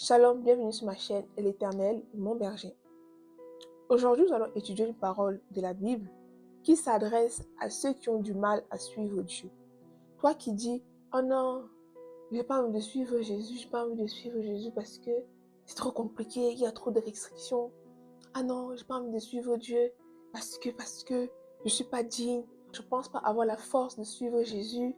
Shalom, bienvenue sur ma chaîne et l'Éternel, mon berger. Aujourd'hui, nous allons étudier une parole de la Bible qui s'adresse à ceux qui ont du mal à suivre Dieu. Toi qui dis, oh non, j'ai pas envie de suivre Jésus, j'ai pas envie de suivre Jésus parce que c'est trop compliqué, il y a trop de restrictions. Ah non, j'ai pas envie de suivre Dieu parce que je suis pas digne, je pense pas avoir la force de suivre Jésus.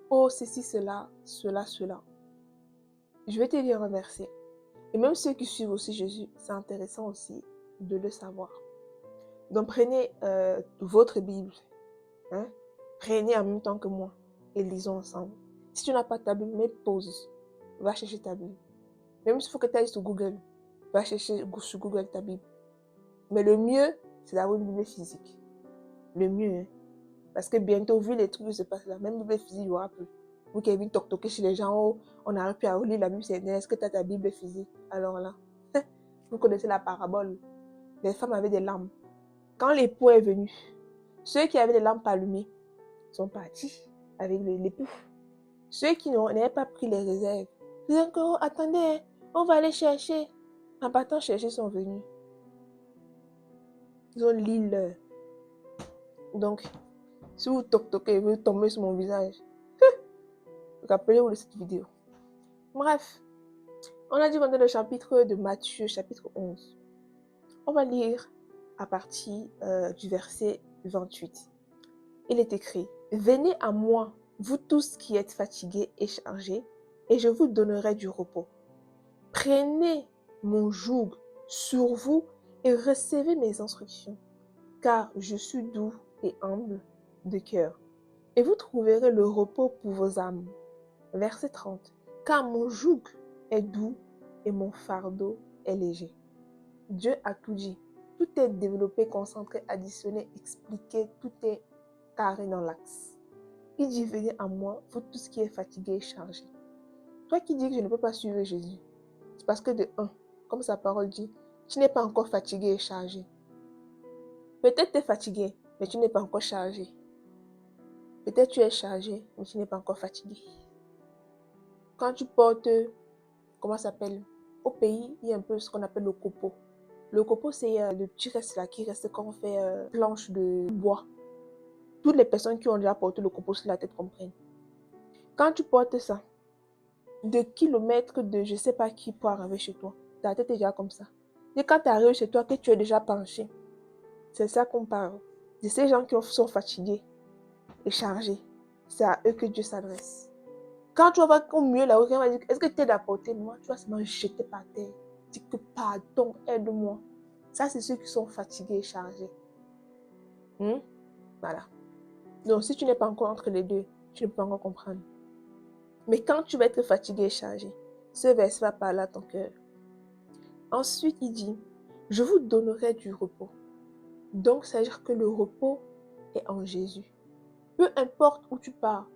Oh, ceci, cela. Je vais te lire un verset. Et même ceux qui suivent aussi Jésus, c'est intéressant aussi de le savoir. Donc prenez votre Bible, hein? Prenez en même temps que moi et lisons ensemble. Si tu n'as pas ta Bible, mets pause, va chercher ta Bible. Même s'il faut que tu ailles sur Google, va chercher sur Google ta Bible. Mais le mieux, c'est d'avoir une Bible physique. Le mieux, hein? Parce que bientôt, vu les trucs qui se passent là, même Bible physique, il n'y aura plus. Vous qui avez vu toquer chez les gens, oh, on n'arrive plus à relire la Bible, est-ce que tu as ta Bible physique? Alors là, vous connaissez la parabole. Les femmes avaient des lampes. Quand l'époux est venu, ceux qui avaient les lampes allumées sont partis avec l'époux. Ceux qui n'avaient pas pris les réserves, ils disaient encore, attendez, on va aller chercher. En partant chercher, ils sont venus. Ils ont lu l'heure. Donc, si vous toquez, vous tombez sur mon visage, rappelez-vous de cette vidéo. Bref, on a dit qu'on est dans le chapitre de Matthieu, chapitre 11. On va lire à partir du verset 28. Il est écrit, « Venez à moi, vous tous qui êtes fatigués et chargés, et je vous donnerai du repos. Prenez mon joug sur vous et recevez mes instructions, car je suis doux et humble de cœur, et vous trouverez le repos pour vos âmes. » Verset 30. « Car mon joug est doux et mon fardeau est léger. » Dieu a tout dit. Tout est développé, concentré, additionné, expliqué, tout est carré dans l'axe. Il dit, venez à moi, vous tous qui êtes fatigués et chargés. Toi qui dis que je ne peux pas suivre Jésus, c'est parce que de un, comme sa parole dit, tu n'es pas encore fatigué et chargé. Peut-être tu es fatigué, mais tu n'es pas encore chargé. Peut-être tu es chargé, mais tu n'es pas encore fatigué. Quand tu portes, comment ça s'appelle? Au pays, il y a un peu ce qu'on appelle le copeau. Le copeau, c'est le petit reste là qui reste quand on fait planche de bois. Toutes les personnes qui ont déjà porté le copeau sur la tête comprennent. Quand tu portes ça, de kilomètres de je ne sais pas qui pour arriver chez toi, ta tête est déjà comme ça. Et quand tu arrives chez toi, que tu es déjà penché, c'est ça qu'on parle. De ces gens qui sont fatigués et chargés, c'est à eux que Dieu s'adresse. Quand tu vas voir au mieux là, on va dire, est-ce que tu es à portée de moi? Tu vas seulement jeter par terre. Dis que pardon, aide-moi. Ça, c'est ceux qui sont fatigués et chargés. Voilà. Donc, si tu n'es pas encore entre les deux, tu ne peux pas encore comprendre. Mais quand tu vas être fatigué et chargé, ce verset va parler à ton cœur. Ensuite, il dit, je vous donnerai du repos. Donc, ça veut dire que le repos est en Jésus. Peu importe où tu pars,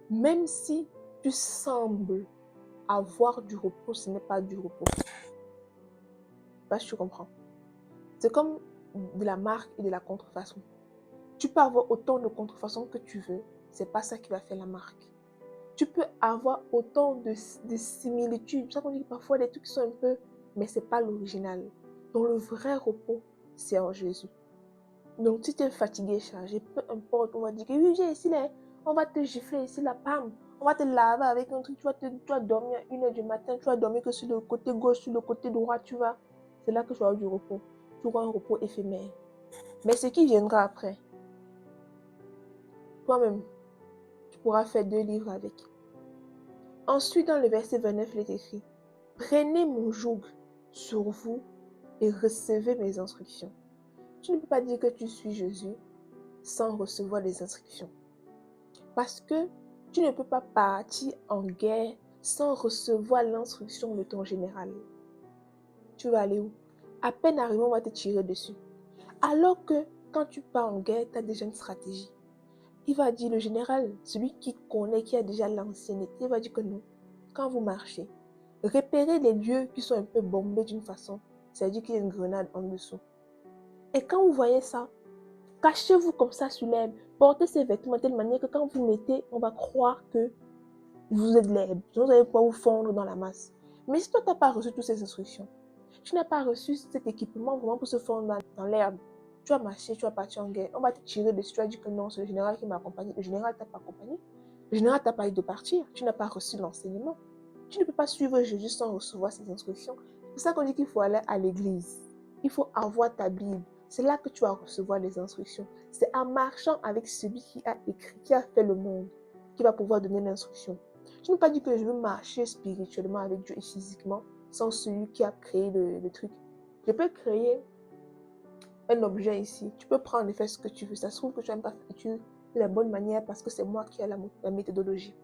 même si tu sembles avoir du repos, ce n'est pas du repos. Parce que tu comprends. C'est comme de la marque et de la contrefaçon. Tu peux avoir autant de contrefaçons que tu veux, c'est pas ça qui va faire la marque. Tu peux avoir autant de similitudes. C'est pour ça qu'on dit que parfois des trucs sont un peu, mais c'est pas l'original. Donc le vrai repos, c'est en Jésus. Donc si tu es fatigué, chargé, peu importe, on va dire que oui, j'ai ici, là, on va te gifler ici la palme, on va te laver avec un truc, tu vas dormir à 1h du matin, tu vas dormir que sur le côté gauche, sur le côté droit, tu vas. C'est là que tu vas avoir du repos. Tu auras un repos éphémère. Mais ce qui viendra après, toi-même, tu pourras faire 2 livres avec. Ensuite, dans le verset 29, il est écrit, « Prenez mon joug sur vous et recevez mes instructions. » Tu ne peux pas dire que tu suis Jésus sans recevoir les instructions. Parce que tu ne peux pas partir en guerre sans recevoir l'instruction de ton général. Tu vas aller où? À peine arrivé, on va te tirer dessus. Alors que quand tu pars en guerre, tu as déjà une stratégie. Il va dire, le général, celui qui connaît, qui a déjà l'ancienneté, il va dire que non. Quand vous marchez, repérez les lieux qui sont un peu bombés d'une façon. C'est-à-dire qu'il y a une grenade en dessous. Et quand vous voyez ça, cachez-vous comme ça sur l'herbe. Portez ces vêtements de telle manière que quand vous mettez, on va croire que vous êtes l'herbe. Vous allez pouvoir vous fondre dans la masse. Mais si toi, tu n'as pas reçu toutes ces instructions, tu n'as pas reçu cet équipement vraiment pour se fondre dans l'herbe, tu vas marcher, tu vas partir en guerre, on va te tirer dessus, tu vas dire que non, c'est le général qui m'a accompagné. Le général ne t'a pas accompagné. Le général t'a pas dit de partir, tu n'as pas reçu l'enseignement. Tu ne peux pas suivre Jésus sans recevoir ses instructions. C'est pour ça qu'on dit qu'il faut aller à l'église. Il faut avoir ta Bible. C'est là que tu vas recevoir les instructions. C'est en marchant avec celui qui a écrit, qui a fait le monde, qui va pouvoir donner l'instruction. Je ne peux pas dire que je veux marcher spirituellement avec Dieu et physiquement sans celui qui a créé le truc. Je peux créer un objet ici. Tu peux prendre et faire ce que tu veux. Ça se trouve que tu n'aimes pas faire de la bonne manière parce que c'est moi qui ai la méthodologie.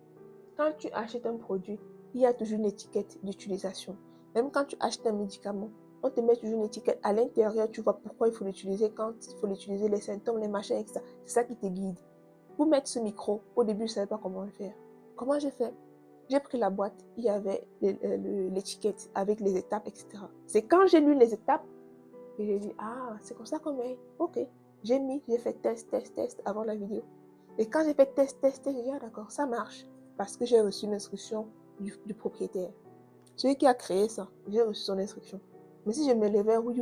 Quand tu achètes un produit, il y a toujours une étiquette d'utilisation. Même quand tu achètes un médicament, on te met toujours une étiquette. À l'intérieur, tu vois pourquoi il faut l'utiliser, quand il faut l'utiliser, les symptômes, les machins, etc. C'est ça qui te guide. Pour mettre ce micro, au début, je ne savais pas comment le faire. Comment j'ai fait? J'ai pris la boîte, il y avait l'étiquette avec les étapes, etc. C'est quand j'ai lu les étapes et j'ai dit, ah, c'est comme ça qu'on met. Ok. J'ai fait test avant la vidéo. Et quand j'ai fait test, j'ai dit, ah d'accord, ça marche. Parce que j'ai reçu l'instruction du propriétaire. Celui qui a créé ça, j'ai reçu son instruction. Mais si je me levais, oui.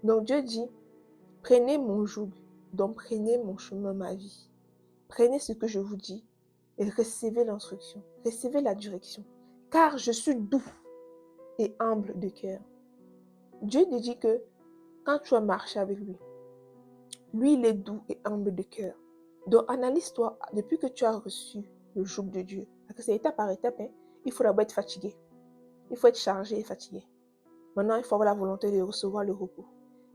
Donc Dieu dit, prenez mon joug, donc prenez mon chemin, ma vie. Prenez ce que je vous dis et recevez l'instruction, recevez la direction. Car je suis doux et humble de cœur. Dieu te dit que quand tu as marché avec lui, il est doux et humble de cœur. Donc analyse-toi depuis que tu as reçu le joug de Dieu. Parce que c'est étape par étape, hein. Il faut d'abord être fatigué. Il faut être chargé et fatigué. Maintenant, il faut avoir la volonté de recevoir le repos.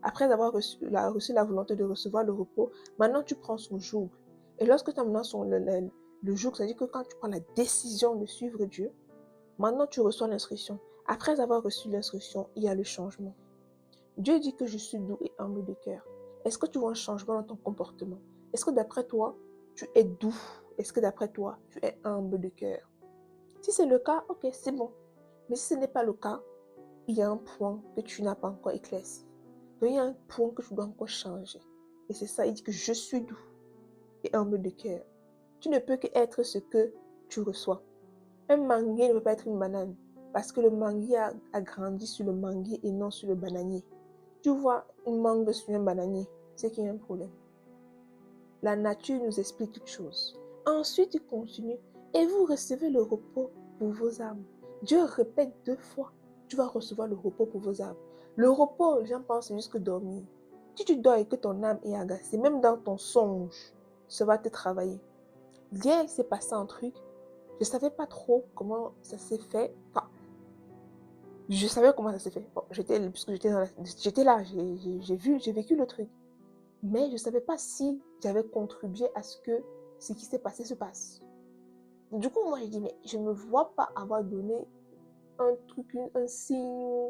Après avoir reçu la volonté de recevoir le repos, maintenant tu prends son joug. Et lorsque tu as maintenant le joug, ça veut dire que quand tu prends la décision de suivre Dieu, maintenant tu reçois l'instruction. Après avoir reçu l'instruction, il y a le changement. Dieu dit que je suis doux et humble de cœur. Est-ce que tu vois un changement dans ton comportement? Est-ce que d'après toi, tu es doux? Est-ce que d'après toi, tu es humble de cœur? Si c'est le cas, ok, c'est bon. Mais si ce n'est pas le cas, il y a un point que tu n'as pas encore éclairci. Donc, il y a un point que tu dois encore changer. Et c'est ça, il dit que je suis doux et humble de cœur. Tu ne peux qu'être ce que tu reçois. Un manguier ne peut pas être une banane parce que le manguier a grandi sur le manguier et non sur le bananier. Tu vois une mangue sur un bananier, c'est qu'il y a un problème. La nature nous explique toutes choses. Ensuite, il continue. Et vous recevez le repos pour vos âmes. Dieu répète 2 fois. Tu vas recevoir le repos pour vos âmes. Le repos, les gens pensent, c'est juste que dormir. Si tu dors et que ton âme est agacée, même dans ton songe, ça va te travailler. Hier, il s'est passé un truc. Je ne savais pas trop comment ça s'est fait. Enfin, je savais comment ça s'est fait. Bon, puisque j'étais là, j'ai vécu le truc. Mais je ne savais pas si j'avais contribué à ce que ce qui s'est passé se passe. Du coup, moi, j'ai dit, mais je ne me vois pas avoir donné un truc, un signe.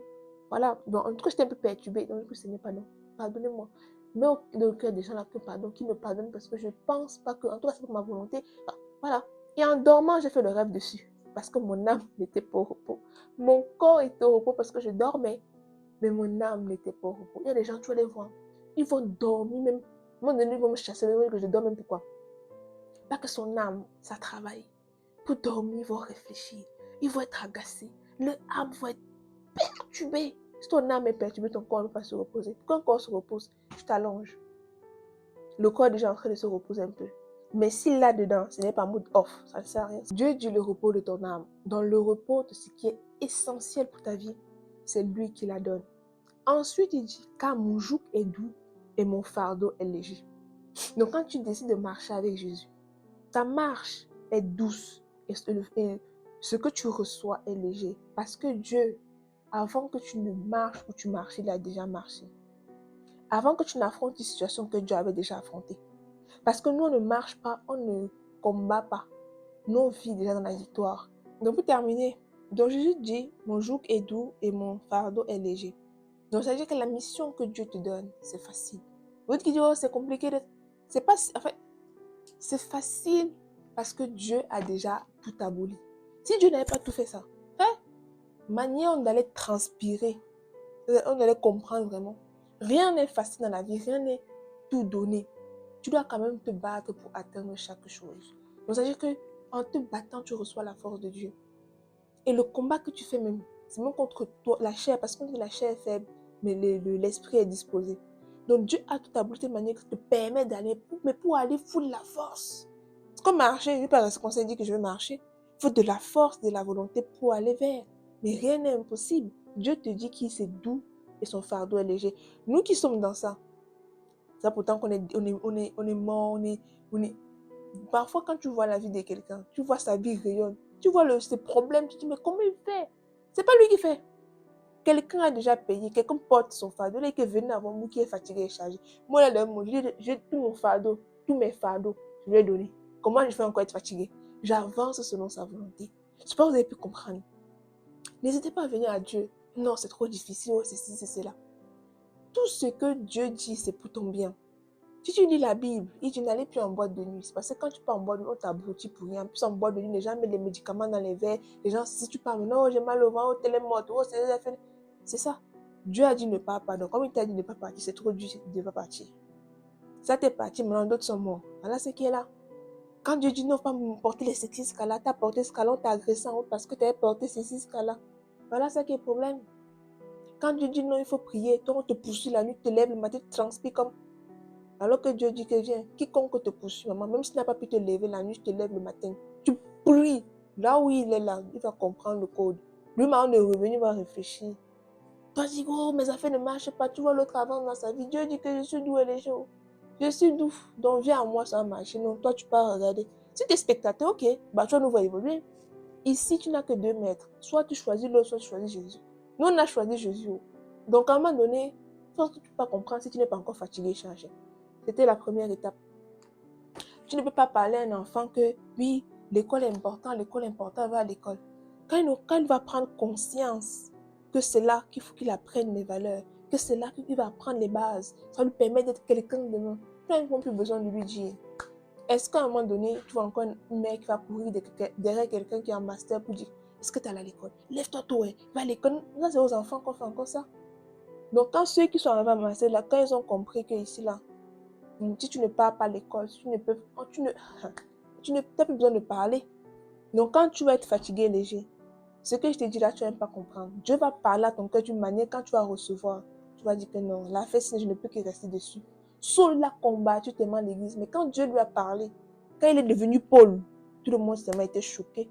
Voilà. Donc, en tout cas, j'étais un peu perturbée. Donc, du coup, ce n'est pas non. Pardonnez-moi. Mais au cœur des gens là, qui me pardonnent parce que je ne pense pas que, en tout cas, c'est pas ma volonté. Enfin, voilà. Et en dormant, j'ai fait le rêve dessus. Parce que mon âme n'était pas au repos. Mon corps était au repos parce que je dormais. Mais mon âme n'était pas au repos. Il y a des gens, tu vas les voir. Ils vont dormir même. À un moment donné, ils vont me chasser, ils vont dire que je dors même pourquoi. Pas que son âme, ça travaille. Pour dormir, ils vont réfléchir. Ils vont être agacés. Leur âme va être perturbée. Si ton âme est perturbée, ton corps ne va pas se reposer. Quand un corps se repose, tu t'allonges. Le corps est déjà en train de se reposer un peu. Mais si là-dedans, ce n'est pas mode off, ça ne sert à rien. Dieu dit le repos de ton âme. Dans le repos de ce qui est essentiel pour ta vie, c'est lui qui la donne. Ensuite, il dit, car mon joug est doux et mon fardeau est léger. Donc, quand tu décides de marcher avec Jésus, ta marche est douce et ce que tu reçois est léger. Parce que Dieu, avant que tu ne marches ou tu marches, il a déjà marché. Avant que tu n'affrontes une situation que Dieu avait déjà affrontée. Parce que nous, on ne marche pas, on ne combat pas. Nous, on vit déjà dans la victoire. Donc, pour terminer, donc Jésus dit, mon joug est doux et mon fardeau est léger. Donc, ça veut dire que la mission que Dieu te donne, c'est facile. Vous dites, oh, c'est compliqué. C'est pas, en fait, c'est facile parce que Dieu a déjà tout aboli. Si Dieu n'avait pas tout fait ça, manière on allait transpirer, on allait comprendre vraiment. Rien n'est facile dans la vie, rien n'est tout donné. Tu dois quand même te battre pour atteindre chaque chose. Donc, ça veut dire qu'en te battant, tu reçois la force de Dieu. Et le combat que tu fais même, c'est même contre toi, la chair, parce qu'on dit que la chair est faible, mais l'esprit est disposé. Donc Dieu a tout abouti de manière qui te permet d'aller, mais pour aller, il faut de la force. C'est comme marcher, je ne vais pas rester conseil dire que je veux marcher. Il faut de la force, de la volonté pour aller vers. Mais rien n'est impossible. Dieu te dit qu'il c'est doux et son fardeau est léger. Nous qui sommes dans ça, ça pourtant qu'on est mort, on est... Parfois quand tu vois la vie de quelqu'un, tu vois sa vie rayonne, tu vois ses problèmes, tu te dis mais comment il fait? C'est pas lui qui fait. Quelqu'un a déjà payé, quelqu'un porte son fardeau, là qui est venu avant moi, qui est fatigué et chargé. Moi là, j'ai tout mon fardeau, tous mes fardeaux, je lui ai donné. Comment je fais encore être fatigué? J'avance selon sa volonté. Je pense que vous avez pu comprendre. N'hésitez pas à venir à Dieu. Non, c'est trop difficile, c'est ci, c'est cela. Tout ce que Dieu dit, c'est pour ton bien. Si tu lis la Bible, il dit n'allez plus en boîte de nuit. C'est parce que quand tu pars en boîte de nuit, on t'abrutit pour rien. En plus, en boîte de nuit, les gens mettent les médicaments dans les verres. Les gens, si tu parles, non, j'ai mal au ventre, oh, telle est morte, oh, c'est ça. Dieu a dit ne pars pas. Donc, comme il t'a dit ne pas partir, c'est trop dur, tu ne devais pas partir. Ça, t'es parti, maintenant d'autres sont morts. Voilà ce qui est là. Quand Dieu dit non, pas porter les 6 cas-là, t'as porté ce cas-là, on t'a agressé en haut parce que tu avais porté ces 6 cas-là. Voilà ce qui est le problème. Quand Dieu dit non, il faut prier. Toi, on te poursuit la nuit, tu te lèves le matin, tu transpires comme. Alors que Dieu dit que viens, quiconque te poursuit, maman, même si tu n'as pas pu te lever la nuit, tu te lèves le matin. Tu pries. Là où il est là, il va comprendre le code. Lui, maintenant, on est revenu, il va réfléchir. Toi, tu dis, oh, mes affaires ne marchent pas. Tu vois l'autre avant dans sa vie. Dieu dit que je suis doux et léger. Je suis doux. Donc, viens à moi, ça va marcher. Non, toi, tu pars regarder. Si tu es spectateur, ok, bah, tu vas nous voir évoluer. Ici, tu n'as que 2 mètres. Soit tu choisis l'autre, soit tu choisis Jésus. Nous, on a choisi Jésus. Donc, à un moment donné, je pense que tu ne peux pas comprendre si tu n'es pas encore fatigué, chargé. C'était la première étape. Tu ne peux pas parler à un enfant que, oui, l'école est importante, va à l'école. Quand il va prendre conscience que c'est là qu'il faut qu'il apprenne les valeurs, que c'est là qu'il va apprendre les bases, ça lui permet d'être quelqu'un de demain. Tu n'as plus besoin de lui dire. Est-ce qu'à un moment donné, tu vois encore une mère qui va courir derrière quelqu'un qui est en master pour dire, est-ce que tu es allé à l'école? Lève-toi tôt, va à l'école. Ça, c'est aux enfants qu'on fait encore ça. Donc, quand ceux qui sont arrivés à master, là, quand ils ont compris que ici, là, si tu ne pars pas à l'école, tu n'as plus besoin de parler. Donc, quand tu vas être fatigué, léger, ce que je te dis là, tu ne vas même pas comprendre. Dieu va parler à ton cœur d'une manière, quand tu vas recevoir, tu vas dire que non, la fesse, je ne peux que rester dessus. Saul l'a combattu tellement l'église, mais quand Dieu lui a parlé, quand il est devenu Paul, tout le monde a été choqué.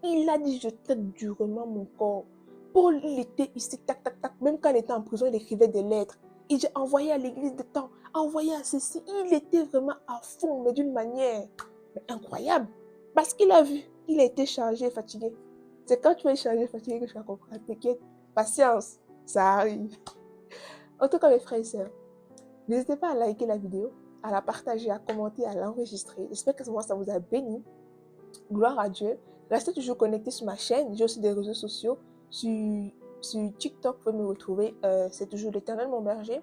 Il a dit, je traite durement mon corps. Paul, il était ici, tac, tac, tac. Même quand il était en prison, il écrivait des lettres. Il a envoyé à l'église de temps, envoyé à ceci. Il était vraiment à fond, mais d'une manière incroyable. Parce qu'il a vu, il a été chargé et fatigué. C'est quand tu es chargé et fatigué que tu vas comprendre. T'inquiète, patience, ça arrive. En tout cas, mes frères et sœurs, n'hésitez pas à liker la vidéo, à la partager, à commenter, à l'enregistrer. J'espère que ça vous a béni. Gloire à Dieu. Restez toujours connectés sur ma chaîne. J'ai aussi des réseaux sociaux. Sur TikTok, vous pouvez me retrouver. C'est toujours l'Éternel mon berger.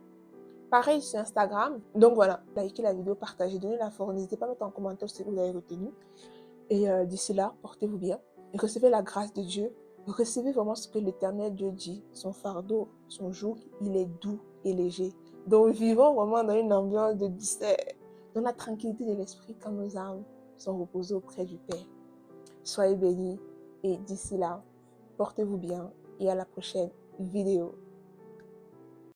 Pareil sur Instagram. Donc voilà, likez la vidéo, partagez, donnez la force. N'hésitez pas à mettre en commentaire ce que vous avez retenu. Et d'ici là, portez-vous bien. Et recevez la grâce de Dieu. Recevez vraiment ce que l'Éternel Dieu dit. Son fardeau, son joug, il est doux et léger. Donc vivons vraiment dans une ambiance de douceur, dans la tranquillité de l'esprit quand nos âmes sont reposées auprès du Père. Soyez bénis et d'ici là, portez-vous bien et à la prochaine vidéo.